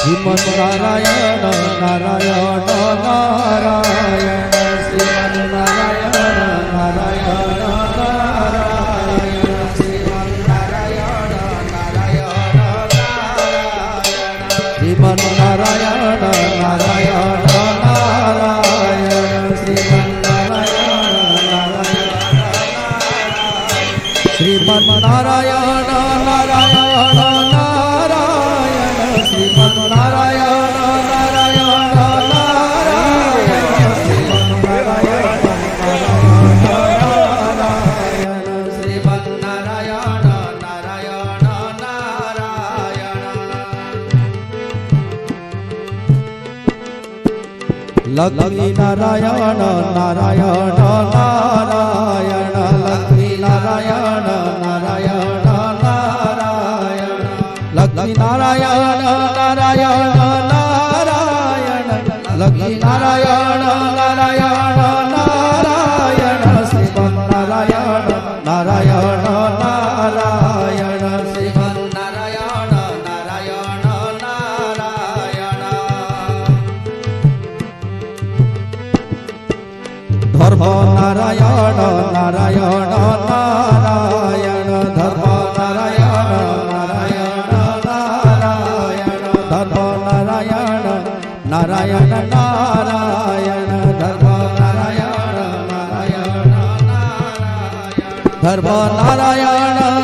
શ્રીમન નારાયણ નારાયણ નારાયણ શ્રીમન નારાયણ નારાયણ નારાયણ શ્રીમન નારાયણ નારાયણ નારાયણ શ્રીમન નારાયણ નારાયણ નારાયણ શ્રીમન નારાયણ નારાયણ શ્રીમન નારાયણ નારાયણ લક્ષ્મી નારાયણ નારાયણ નારાયણ લક્ષ્મી નારાયણ નારાયણ નારાયણ લક્ષ્મી નારાયણ નારાયણ નારાયણ લક્ષ્મી નારાયણ નારાયણ નારાયણ શ્રીમન નારાયણ નારાયણ નારાયણ શ્રીમન નારાયણ નારાયણ નારાયણ ધર્મ નારાયણ નારાયણ નારાયણ ધર્મ નારાયણ નારાયણ નારાયણ ધર્મ નારાયણ નારાયણ નારાયણ ધર્મ નારાયણ નારાયણ નારાયણ ધર્મ નારાયણ